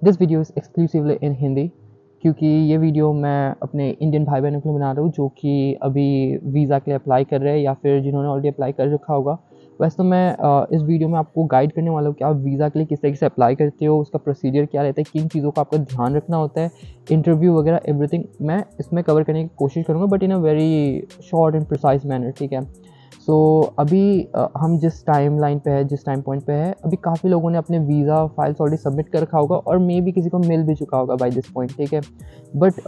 This video is exclusively in Hindi, क्योंकि ये video मैं अपने इंडियन भाई बहनों के लिए बना रहा हूँ जो कि अभी वीज़ा के लिए अप्लाई कर रहे हैं या फिर जिन्होंने ऑलरेडी अप्लाई कर रखा होगा। वैसे तो मैं इस वीडियो में आपको गाइड करने वाला हूँ कि आप वीज़ा के लिए किस तरीके से अप्लाई करते हो, उसका प्रोसीजर क्या रहता है, किन चीज़ों का आपका ध्यान रखना होता है, इंटरव्यू वगैरह एवरीथिंग मैं इसमें कवर करने की कोशिश करूँगा, but in a very short and precise manner. ठीक है। सो अभी हम जिस टाइमलाइन पे है, जिस टाइम पॉइंट पे है, अभी काफ़ी लोगों ने अपने वीज़ा फाइल्स ऑलरेडी सबमिट कर रखा होगा और मे बी किसी को मिल भी चुका होगा बाय दिस पॉइंट। ठीक है। बट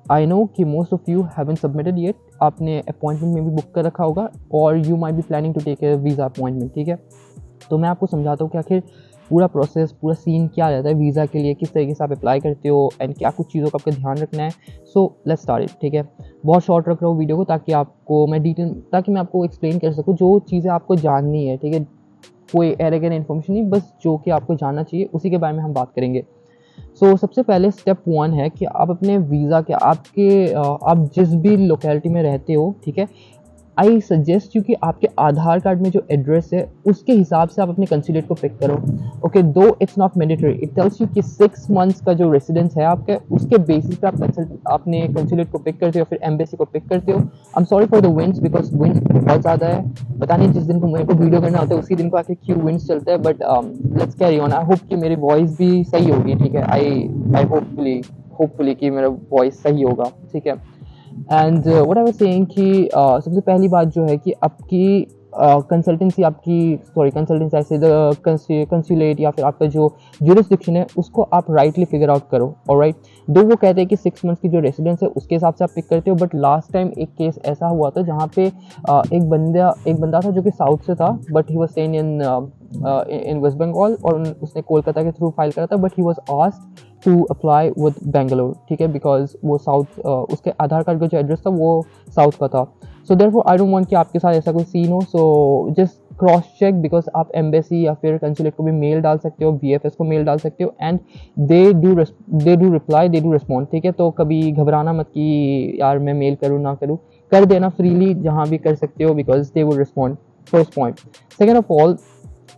आई नो कि most of you haven't submitted yet. आपने अपॉइंटमेंट में भी बुक कर रखा होगा और you might be planning to take a visa appointment. ठीक है। तो मैं आपको समझाता हूँ कि आखिर पूरा प्रोसेस, पूरा सीन क्या रहता है वीज़ा के लिए, किस तरीके से आप अप्लाई करते हो एंड क्या कुछ चीज़ों का आपका ध्यान रखना है। So let's start it. ठीक है। बहुत शॉर्ट रख रहा हूँ वीडियो को ताकि मैं आपको एक्सप्लेन कर सकूँ जो चीज़ें आपको जाननी है। ठीक है। कोई एरेगेंट इन्फॉर्मेशन नहीं, बस जो कि आपको जानना चाहिए उसी के बारे में हम बात करेंगे। सबसे पहले स्टेप 1 है कि आप अपने वीज़ा के आप जिस भी लोकेलिटी में रहते हो, ठीक है, आई सजेस्ट यू कि आपके आधार कार्ड में जो एड्रेस है उसके हिसाब से आप अपने कंसुलेट को पिक करो। ओके, दो it's not mandatory, it tells you कि 6 मंथ्स का जो रेसिडेंस है आपका, उसके बेसिस पे आप अपने कंसुलेट को पिक करते हो, फिर एम्बेसी को पिक करते हो। I am sorry for the winds because winds बहुत ज़्यादा है। पता नहीं जिस दिन को मेरे को वीडियो करना होता है उसी दिन को आके क्यों विंड्स चलता है, but let's carry on. I hope कि मेरी वॉइस भी सही होगी। ठीक है। आई होपफुली कि मेरा वॉइस सही होगा। ठीक है। And what I was saying कि सबसे पहली बात जो है कि आपकी कंसल्टेंसी ऐसे कंसुलेट या फिर आपका जो जुरिस्डिक्शन है उसको आप राइटली फिगर आउट करो। ऑलराइट। दो वो कहते हैं कि 6 मंथ्स की जो रेसिडेंस है उसके हिसाब से आप पिक करते हो, बट लास्ट टाइम एक केस ऐसा हुआ था जहाँ पे एक बंदा था जो कि साउथ से था, but he was staying in West Bengal और उसने कोलकाता के थ्रू फाइल करा था, but he was asked to apply with Bangalore. ठीक है। बिकॉज वो उसके आधार कार्ड का जो एड्रेस था वो साउथ का था। So therefore I don't want कि आपके साथ ऐसा कोई सीन हो। So just cross check, because आप एम्बेसी या फिर कंसुलेट को भी मेल डाल सकते हो, VFS को मेल डाल सकते हो, and they do reply, they do respond. ठीक है। तो कभी घबराना मत कि यार मैं मेल करूँ ना करूँ, कर देना फ्रीली जहाँ भी कर सकते हो, because they will respond. First point. Second of all,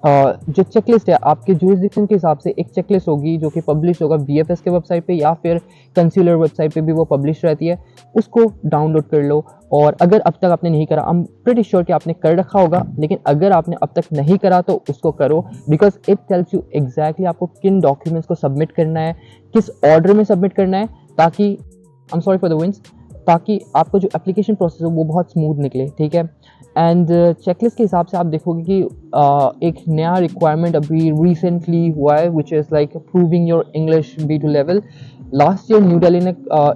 जो चेकलिस्ट है आपके जुरिस्डिक्शन के हिसाब से एक चेकलिस्ट होगी जो कि पब्लिश होगा VFS के वेबसाइट पे या फिर कंसुलर वेबसाइट पे भी वो पब्लिश रहती है, उसको डाउनलोड कर लो। और अगर अब तक आपने नहीं करा, आई एम प्रीटी श्योर कि आपने कर रखा होगा, लेकिन अगर आपने अब तक नहीं करा तो उसको करो, because it tells you exactly आपको किन डॉक्यूमेंट्स को सबमिट करना है, किस ऑर्डर में सबमिट करना है, ताकि I am sorry for the winds, ताकि आपका जो एप्लीकेशन प्रोसेस है वो बहुत स्मूथ निकले। ठीक है। एंड चेकलिस्ट के हिसाब से आप देखोगे कि एक नया रिक्वायरमेंट अभी रिसेंटली हुआ है, which is like proving your English B2 level. Last year new Delhi ने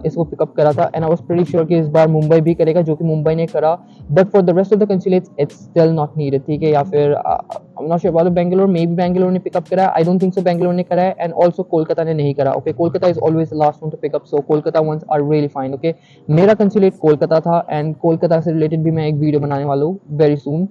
इसको पिकअप करा था, and I was pretty sure कि इस बार मुंबई भी करेगा, जो कि मुंबई ने करा, but for the rest of the consulates it's still not needed. ठीक है। या फिर I am not sure about Bangalore, may be Bangalore ने पिकअप करा है, I don't think so Bangalore ने करा है, एंड ऑल्सो कोलकाता ने नहीं करा। Okay, Kolkata is always the last one to pick up, so Kolkata ones are really fine. Okay, मेरा कंसुलेट कोलकाता था एंड कोलकाता से रिलेटेड भी मैं एक वीडियो बनाने वाला हूँ वेरी सून।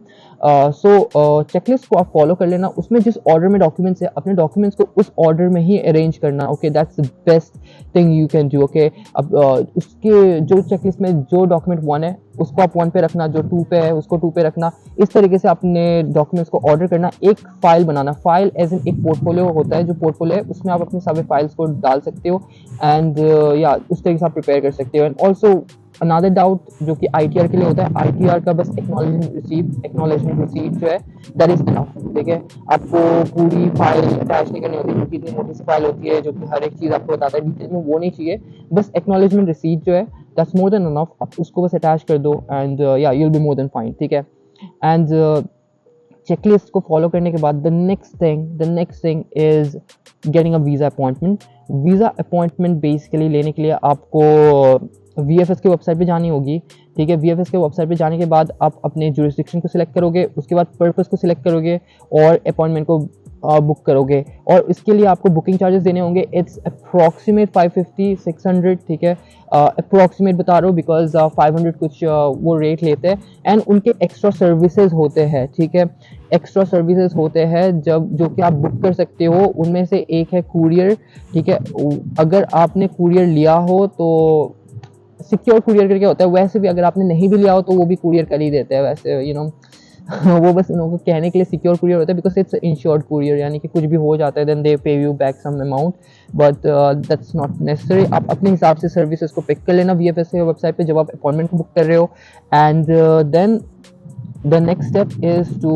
चेकलिस्ट को आप फॉलो कर लेना, उसमें जिस ऑर्डर में डॉक्यूमेंट्स है अपने डॉक्यूमेंट्स को उस ऑर्डर में ही अरेंज करना। Okay, that's the best thing you can do. Okay, अब उसके जो चेकलिस्ट में जो डॉक्यूमेंट 1 है उसको आप 1 पे रखना, जो 2 पे है उसको 2 पे रखना। इस तरीके से अपने डॉक्यूमेंट्स को ऑर्डर करना। एक फाइल बनाना, फाइल एज इन एक पोर्टफोलियो होता है, जो पोर्टफोलियो है उसमें आप अपने सारे फाइल्स को डाल सकते हो, एंड या उस तरीके से आप प्रिपेयर कर सकते हो। एंड ऑल्सो अनदर डाउट जो कि ITR के लिए होता है, ITR का बस एक्नॉलेजमेंट रिसीट जो है दैट इज इनफ। ठीक है। आपको पूरी फाइल अटैच नहीं करनी होती, क्योंकि इतनी मोटी सी फाइल होती है जो कि हर एक चीज़ आपको बताता है डिटेल में, वो नहीं चाहिए। बस एक्नॉलेजमेंट रिसीट जो है दैट्स मोर देन इनफ, आप उसको बस अटैच कर दो, एंड या you will be more than fine. ठीक है। एंड चेकलिस्ट को फॉलो करने के बाद the next thing is getting a visa appointment. Visa appointment basically लेने के लिए आपको VFS के वेबसाइट पे जानी होगी। ठीक है। VFS के वेबसाइट पे जाने के बाद आप अपने जुरिस्डिक्शन को सिलेक्ट करोगे, उसके बाद पर्पस को सिलेक्ट करोगे और अपॉइंटमेंट को बुक करोगे, और इसके लिए आपको बुकिंग चार्जेस देने होंगे। It's approximate 550-600। ठीक है। अप्रॉक्सीमेट बता रहा हूँ बिकॉज 500 कुछ वो रेट लेते हैं, एंड उनके एक्स्ट्रा सर्विसेज होते हैं। ठीक है। एक्स्ट्रा सर्विसेज होते हैं जो कि आप बुक कर सकते हो, उनमें से एक है कुरियर। ठीक है। अगर आपने कुरियर लिया हो तो सिक्योर कुरियर करके होता है, वैसे भी अगर आपने नहीं भी लिया हो तो वो भी कुरियर कर ही देते हैं वैसे, वो बस उन लोगों को कहने के लिए सिक्योर कुरियर होता है, बिकॉज इट्स इंश्योर्ड कुरियर, यानी कि कुछ भी हो जाता है then they pay you back some amount, but that's not necessary. आप अपने हिसाब से सर्विसेज को पिक कर लेना VFS वेबसाइट पे जब आप अपॉइंटमेंट को बुक कर रहे हो। And then the next step is to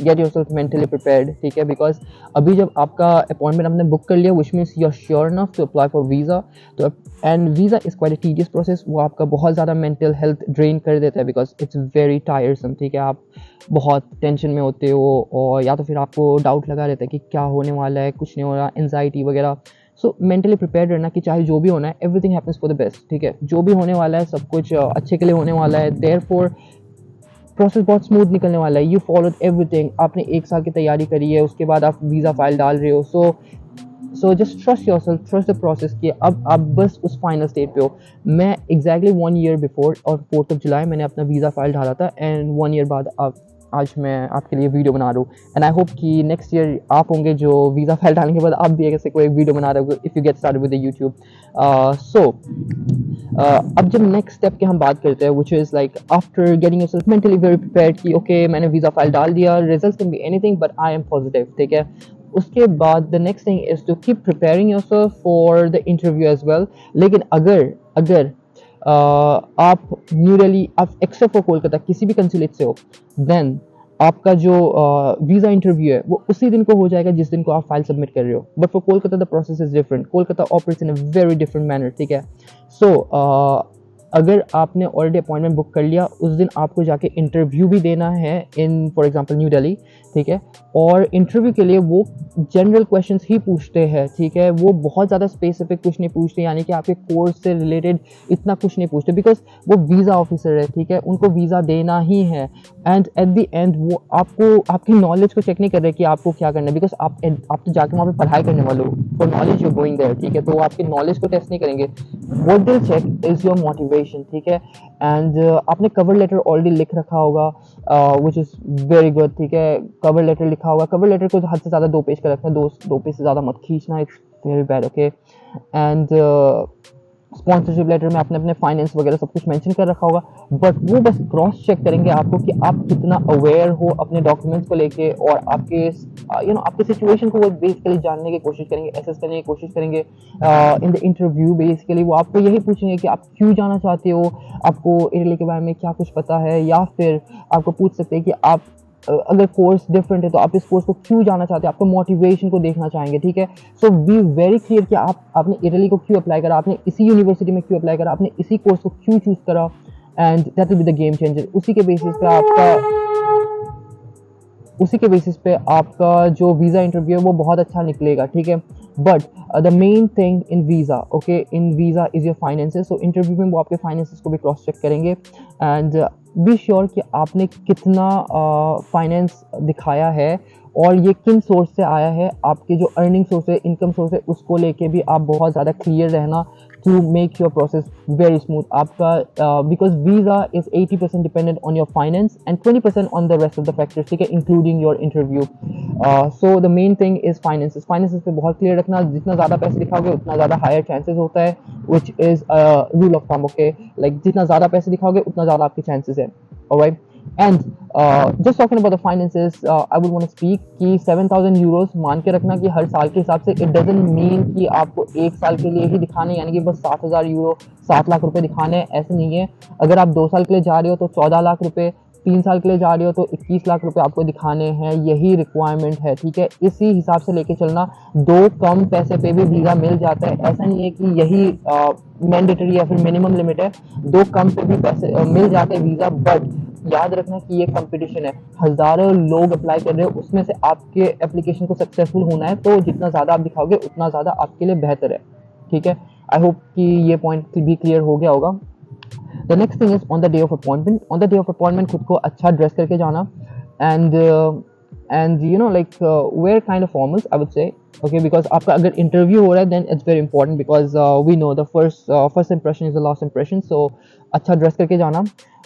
get yourself mentally prepared, ठीक है, बिकॉज अभी जब आपका अपॉइंटमेंट आपने बुक कर लिया which means you are sure enough to apply for visa, तो and visa is quite a tedious process, वो आपका बहुत ज़्यादा मेंटल हेल्थ ड्रेन कर देता है बिकॉज इट्स वेरी टायरसम, ठीक है। आप बहुत टेंशन में होते हो और या तो फिर आपको डाउट लगा रहता है कि क्या होने वाला है, कुछ नहीं हो रहा, एंजाइटी वगैरह। सो मेंटली प्रिपेयर रहना कि चाहे जो भी होना है everything happens for the best, ठीक है, जो भी होने वाला है सब कुछ अच्छे के लिए होने वाला है। देयरफॉर प्रोसेस बहुत स्मूथ निकलने वाला है। यू फॉलोड एवरीथिंग, आपने 1 साल की तैयारी करी है, उसके बाद आप वीज़ा फाइल डाल रहे हो। So just trust yourself, trust the process कि अब आप बस उस फाइनल स्टेज पे हो। मैं एग्जैक्टली 1 ईयर बिफोर और 4 जुलाई मैंने अपना वीज़ा फाइल डाला था, एंड 1 ईयर बाद आज मैं आपके लिए वीडियो बना रहा हूँ। एंड आई होप कि नेक्स्ट ईयर आप होंगे जो वीज़ा फाइल डालने के बाद आप भी ऐसे कोई वीडियो बना रहे हो if you get started with the YouTube. अब जब नेक्स्ट स्टेप की हम बात करते हैं which is like after getting yourself mentally very prepared कि ओके मैंने वीज़ा फाइल डाल दिया, result can be anything but I am positive, ठीक है। उसके बाद the next thing is to keep preparing yourself for the interview as well. लेकिन अगर आप न्यू दिल्ली, आप एक्सेप्ट फॉर कोलकाता किसी भी कंसुलेट से हो, देन आपका जो वीज़ा इंटरव्यू है वो उसी दिन को हो जाएगा जिस दिन को आप फाइल सबमिट कर रहे हो। But for Kolkata the process is different, Kolkata operates in a very different manner, ठीक है। सो अगर आपने ऑलरेडी अपॉइंटमेंट बुक कर लिया, उस दिन आपको जाके इंटरव्यू भी देना है in for example new Delhi, ठीक है। और इंटरव्यू के लिए वो जनरल क्वेश्चंस ही पूछते हैं, ठीक है, वो बहुत ज़्यादा स्पेसिफिक कुछ नहीं पूछते, यानी कि आपके कोर्स से रिलेटेड इतना कुछ नहीं पूछते, बिकॉज वो वीज़ा ऑफिसर है, ठीक है, उनको वीज़ा देना ही है। एंड एट द एंड वो आपको आपकी नॉलेज को चेक नहीं कर रहे कि आपको क्या करना है, बिकॉज आप तो जाके वहाँ पे पढ़ाई करने वाले हो, for knowledge you going there, ठीक है, तो वो आपकी नॉलेज को टेस्ट नहीं करेंगे। What they check is your motivation, ठीक है। एंड आपने कवर लेटर ऑलरेडी लिख रखा होगा विच इज़ वेरी गुड, ठीक है, कवर लेटर लिखा होगा। कवर लेटर को हद से ज़्यादा 2 पेज का रखना है, 2 पेज से ज़्यादा मत खींचना, it's very bad, okay. And sponsorship letter में आपने अपने फाइनेंस वगैरह सब कुछ मेंशन कर रखा होगा, बट वो बस क्रॉस चेक करेंगे आपको कि आप कितना अवेयर हो अपने डॉक्यूमेंट्स को लेके, और आपके आपके सिचुएशन को वो बेसिकली जानने की कोशिश करेंगे, एसेस करने की कोशिश करेंगे इन द इंटरव्यू। बेसिकली वो आपको यही पूछेंगे कि आप क्यों जाना चाहते हो, आपको इटली के बारे में क्या कुछ पता है, या फिर आपको पूछ सकते हैं कि आप अगर कोर्स डिफरेंट है तो आप इस कोर्स को क्यों जाना चाहते हैं, आपको मोटिवेशन को देखना चाहेंगे, ठीक है। सो बी वेरी क्लियर कि आपने इटली को क्यों अप्लाई करा, आपने इसी यूनिवर्सिटी में क्यों अप्लाई करा, आपने इसी कोर्स को क्यों चूज करा, and that will be the game changer. उसी के बेसिस पे आपका जो वीज़ा इंटरव्यू है वो बहुत अच्छा निकलेगा, ठीक है। But the main thing in visa, okay, in visa is your finances. So interview में वो आपके फाइनेंसेस को भी क्रॉस चेक करेंगे, एंड बी श्योर कि आपने कितना फाइनेंस दिखाया है और ये किन सोर्स से आया है। आपके जो अर्निंग सोर्स है, इनकम सोर्स है, उसको लेके भी आप बहुत ज़्यादा क्लियर रहना to make your process very smooth. आपका because visa is 80% dependent on your finance and 20% on the rest of the factors, ठीक है, including your interview. So the main thing is finances पे बहुत क्लियर रखना। जितना ज़्यादा पैसे दिखाओगे उतना ज़्यादा हायर चांसेस होता है, which is rule of thumb, okay, like जितना ज़्यादा पैसे दिखाओगे उतना ज़्यादा आपके चांसेस है, alright. And just talking about the finances, I would want to speak कि 7,000 यूरोस मान के रखना कि हर साल के हिसाब से, इट डजंट मीन कि आपको 1 साल के लिए ही दिखाने, यानी कि बस 7,000 यूरो 7 लाख रुपए दिखाने, ऐसे नहीं है। अगर आप 2 साल के लिए जा रहे हो तो 14 लाख रुपए, 3 साल के लिए जा रहे हो तो 21 लाख रुपए आपको दिखाने हैं, यही रिक्वायरमेंट है, ठीक है। इसी हिसाब से लेके चलना। 2 कम पैसे पे भी वीज़ा मिल जाता है, ऐसा नहीं है कि यही मैंडेटरी या फिर मिनिमम लिमिट है। 2 कम पे भी पैसे मिल जाते हैं वीज़ा, बट याद रखना कि ये कंपटीशन है, हज़ारों लोग अप्लाई कर रहे हो, उसमें से आपके एप्लीकेशन को सक्सेसफुल होना है, तो जितना ज़्यादा आप दिखाओगे उतना ज़्यादा आपके लिए बेहतर है, ठीक है। आई होप कि ये पॉइंट भी क्लियर हो गया होगा। The next thing is on the day of appointment. On the day of appointment खुद को अच्छा ड्रेस करके जाना, and you know like wear kind of formals, I would say, okay, because आपका अगर इंटरव्यू हो रहा है then it's very important, because we know the first impression is the last impression. So अच्छा ड्रेस करके जाना।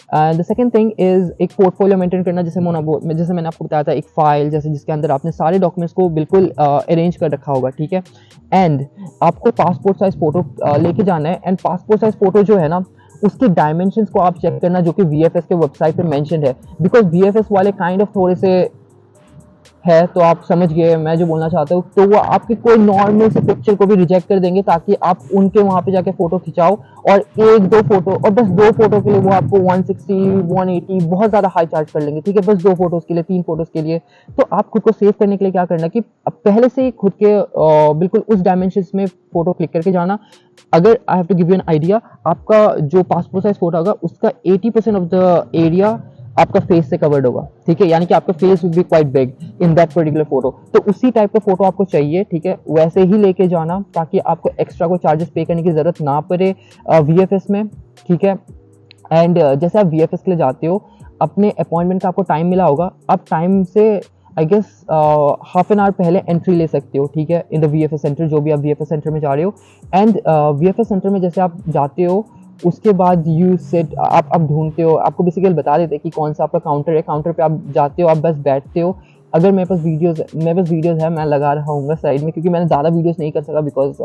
And the second thing is एक portfolio maintain करना, जैसे मैंने आपको बताया था, एक फाइल जैसे जिसके अंदर आपने सारे डॉक्यूमेंट्स को बिल्कुल अरेंज कर रखा होगा, ठीक है। एंड आपको पासपोर्ट साइज फोटो लेके जाना है, एंड पासपोर्ट साइज फोटो जो है ना उसके डायमेंशंस को आप चेक करना जो कि VFS के वेबसाइट पे मेंशन है, बिकॉज VFS वाले काइंड ऑफ थोड़े से है, तो आप समझ गए मैं जो बोलना चाहता हूँ। तो वो आपकी कोई नॉर्मल से पिक्चर को भी रिजेक्ट कर देंगे ताकि आप उनके वहाँ पे जाके फोटो खिंचाओ, और एक दो फोटो, और बस दो फोटो के लिए वो आपको 160 180 बहुत ज़्यादा हाई चार्ज कर लेंगे, ठीक है, बस दो फोटोज़ के लिए, 3 फोटोज़ के लिए। तो आप खुद को सेव करने के लिए क्या करना कि पहले से ही खुद के बिल्कुल उस डायमेंशंस में फोटो क्लिक करके जाना। अगर I have to give you an idea, आपका जो पासपोर्ट साइज फोटो होगा उसका 80% ऑफ द एरिया आपका फेस से कवर्ड होगा, ठीक है, यानी कि आपका face will be quite big in that particular photo. तो उसी टाइप का फोटो आपको चाहिए, ठीक है, वैसे ही लेके जाना ताकि आपको एक्स्ट्रा कोई चार्जेस पे करने की जरूरत ना पड़े VFS में, ठीक है। एंड जैसे आप VFS के लिए जाते हो, अपने अपॉइंटमेंट का आपको टाइम मिला होगा, आप टाइम से I guess half an hour पहले एंट्री ले सकते हो, ठीक है, इन द VFS सेंटर, जो भी आप VFS सेंटर में जा रहे हो। एंड VFS सेंटर में जैसे आप जाते हो उसके बाद यू सेट आप ढूंढते हो, आपको बेसिकली बता देते हैं कि कौन सा आपका काउंटर है, काउंटर पे आप जाते हो, आप बस बैठते हो। अगर मेरे पास वीडियोस है, मैं लगा रहा हूँ साइड में, क्योंकि मैंने ज़्यादा वीडियोस नहीं कर सका बिकॉज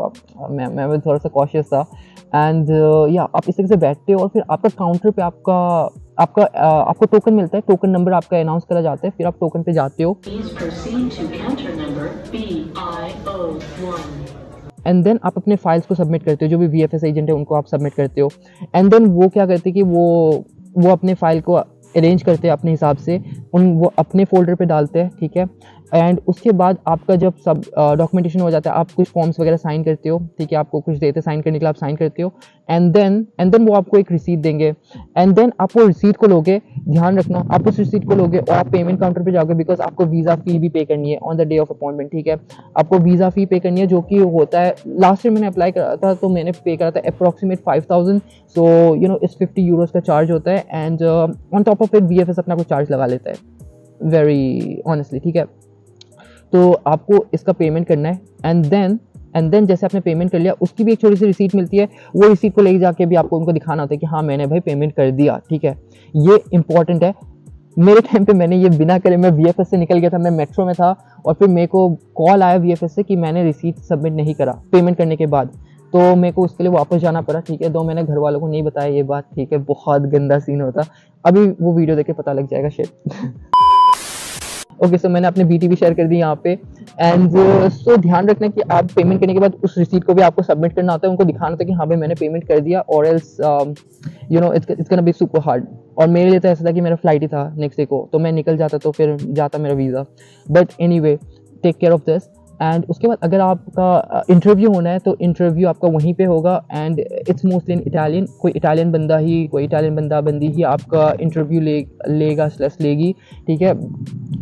मैं थोड़ा सा कॉशियस था। एंड या आप इस तरह से बैठते हो और फिर आपका काउंटर पे आपको टोकन मिलता है, टोकन नंबर आपका अनाउंस करा जाता है, फिर आप टोकन पे जाते हो एंड देन आप अपने फाइल्स को सबमिट करते हो, जो भी VFS एजेंट है उनको आप सबमिट करते हो। एंड देन वो क्या करते हैं कि वो अपने फाइल को अरेंज करते हैं अपने हिसाब से, वो अपने फोल्डर पे डालते हैं, ठीक है। एंड उसके बाद आपका जब सब डॉक्यूमेंटेशन हो जाता है, आप कुछ फॉर्म्स वगैरह साइन करते हो, ठीक है, आपको कुछ देते हैं साइन करने के लिए, आप साइन करते हो। एंड देन वो आपको एक रिसीट देंगे। एंड देन आप वो रिसीट को लोगे, ध्यान रखना, आप उस रिसीट को लोगे और आप पेमेंट काउंटर पे जाओगे, बिकॉज आपको वीज़ा फ़ी भी पे करनी है on the day of appointment, ठीक है। आपको वीज़ा फ़ी पे करनी है, जो कि होता है, लास्ट ईयर मैंने अप्लाई करा था तो मैंने पे करा था अप्रॉक्सीमेट 5000, सो यू नो इस 50 यूरोज का चार्ज होता है। And on top of it VFS अपना कुछ चार्ज लगा लेता है, वेरी ऑनेस्टली, ठीक है। तो आपको इसका पेमेंट करना है। एंड देन जैसे आपने पेमेंट कर लिया, उसकी भी एक छोटी सी रिसीट मिलती है, वो रिसीट को ले जाके भी आपको उनको दिखाना होता है कि हाँ मैंने भाई पेमेंट कर दिया, ठीक है। ये इंपॉर्टेंट है। मेरे टाइम पे मैंने ये बिना करे मैं VFS से निकल गया था, मैं मेट्रो में था और फिर मेरे को कॉल आया VFS से कि मैंने रिसीट सबमिट नहीं करा पेमेंट करने के बाद, तो मेरे को उसके लिए वापस जाना पड़ा, ठीक है। दो मैंने घर वालों को नहीं बताया ये बात, ठीक है, बहुत गंदा सीन होता। अभी वो वीडियो देख के पता लग जाएगा शिट। ओके, सो मैंने अपने BT भी शेयर कर दी यहाँ पे। एंड सो ध्यान रखना कि आप पेमेंट करने के बाद उस रिसीट को भी आपको सबमिट करना होता है, उनको दिखाना होता है कि हाँ भाई मैंने पेमेंट कर दिया, और else you know it's gonna be super hard. और मेरे लिए तो ऐसा था कि मेरा फ्लाइट ही था नेक्स्ट डे को, तो मैं निकल जाता तो फिर जाता मेरा visa. But anyway, take care of this. And उसके बाद अगर आपका इंटरव्यू होना है तो इंटरव्यू आपका वहीं पे होगा, and it's mostly in Italian, कोई इटालियन बंदा बंदी ही आपका इंटरव्यू लेगा / लेगी, ठीक है।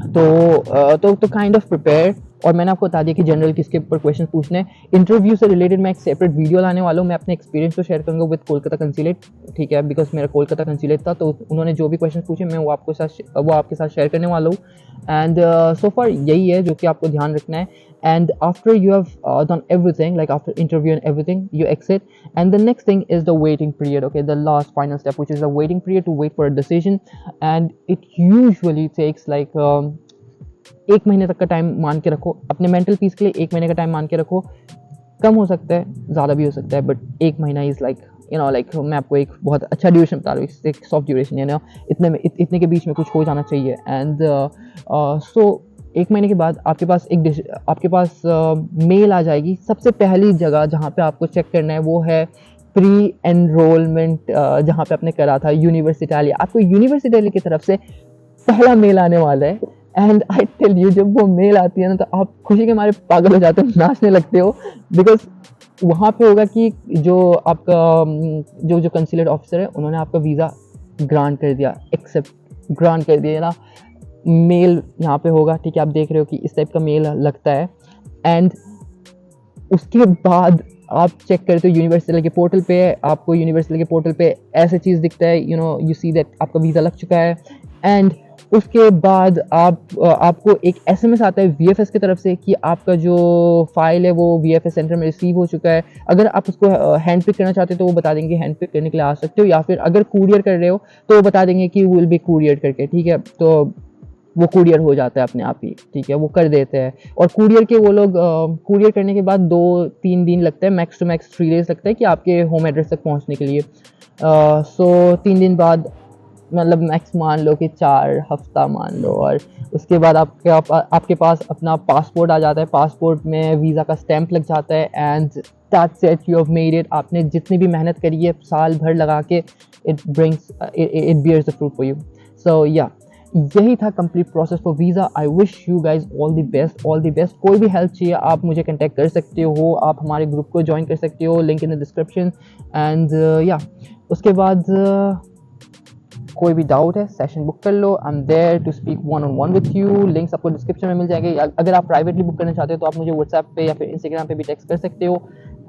तो काइंड ऑफ प्रिपेयर। और मैंने आपको बता दिया कि जनरल किसके ऊपर क्वेश्चन पूछने हैं। इंटरव्यू से रिलेटेड मैं एक सेपरेट वीडियो लाने वाला हूँ, मैं अपने एक्सपीरियंस को शेयर करूँगा विद कोलकाता कंसुलेट, ठीक है, बिकॉज मेरा कोलकाता कंसुलेट था, तो उन्होंने जो भी क्वेश्चन पूछे मैं वो आपके साथ शेयर करने वाला हूँ। एंड सो फार यही है जो कि आपको ध्यान रखना है। And after you have done everything, like after interview and everything, you exit, and the next thing is the waiting period, okay, the last final step, which is the waiting period to wait for a decision. And it usually takes like 1 महीने तक का time मान के रखो, अपने mental peace के लिए 1 महीने का टाइम मान के रखो। कम हो सकता है, ज़्यादा भी हो सकता है, बट 1 महीना is like you know, like मैं आपको एक बहुत अच्छा ड्यूरेशन बता रहा हूँ, एक सॉफ्ट ड्यूरेशन है ना, इतने के बीच में कुछ हो जाना चाहिए। एंड सो 1 महीने के बाद आपके पास मेल आ जाएगी। सबसे पहली जगह जहाँ पे आपको चेक करना है वो है प्री एनरोलमेंट, जहाँ पे आपने करा था यूनिवर्सिटी इटालिया। आपको यूनिवर्सिटी इटालिया की तरफ से पहला मेल आने वाला है। एंड आई टेल यू, जब वो मेल आती है ना तो आप खुशी के मारे पागल हो जाते हो, नाचने लगते हो, बिकॉज वहाँ पे होगा कि जो आपका जो कंसुलेट ऑफिसर है उन्होंने आपका वीज़ा ग्रांट कर दिया, ग्रांट कर दिया ना, मेल यहाँ पे होगा, ठीक है। आप देख रहे हो कि इस टाइप का मेल लगता है। एंड उसके बाद आप चेक करते हो यूनिवर्सिटी के पोर्टल पे, आपको यूनिवर्सिटी के पोर्टल पे ऐसा चीज़ दिखता है, you know, you see that आपका वीज़ा लग चुका है। एंड उसके बाद आपको एक SMS आता है VFS की तरफ से कि आपका जो फाइल है वो VFS सेंटर में रिसीव हो चुका है। अगर आप उसको हैंड पिक करना चाहते हो तो वो बता देंगे हैंड पिक करने के लिए आ सकते हो, या फिर अगर कूरियर कर रहे हो तो वो बता देंगे कि विल बी कूरियर करके, ठीक है। तो वो कुरियर हो जाता है अपने आप ही, ठीक है, वो कर देते हैं। और कुरियर के वो लोग कुरियर करने के बाद 2-3 दिन लगता है, मैक्स टू मैक्स 3 डेज़ लगता है कि आपके होम एड्रेस तक पहुंचने के लिए। सो 3 दिन बाद, मतलब मैक्स मान लो कि 4 हफ्ता मान लो, और उसके बाद आपके पास अपना पासपोर्ट आ जाता है। पासपोर्ट में वीज़ा का स्टैंप लग जाता है, and that's it, you have made it. आपने जितनी भी मेहनत करी है साल भर लगा के, it bears the fruit for you. So yeah, यही था complete process for visa. I wish you guys all the best, all the best. कोई भी हेल्प चाहिए आप मुझे कांटेक्ट कर सकते हो, आप हमारे ग्रुप को ज्वाइन कर सकते हो, link in the description. And या, उसके बाद कोई भी डाउट है सेशन बुक कर लो, I am there to speak one on one with you. Links आपको डिस्क्रिप्शन में मिल जाएंगे। अगर आप प्राइवेटली बुक करना चाहते हो तो आप मुझे व्हाट्सएप पे या फिर इंस्टाग्राम पे भी टेक्स्ट कर सकते हो।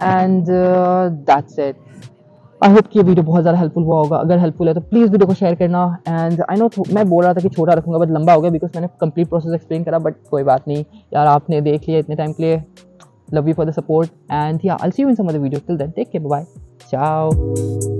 And that's it. I hope कि ये वीडियो बहुत ज़्यादा हेल्पफुल हुआ होगा। अगर हेल्पफुल है तो प्लीज़ वीडियो को शेयर करना। एंड आई नो मैं बोल रहा था कि छोटा रखूंगा, बट लंबा हो गया बिकॉज मैंने कंप्लीट प्रोसेस एक्सप्लेन करा, बट कोई बात नहीं यार, आपने देख लिया इतने टाइम के लिए। Love you for the support, and yeah, I will see you in some other video. Till then take care, bye, चाओ।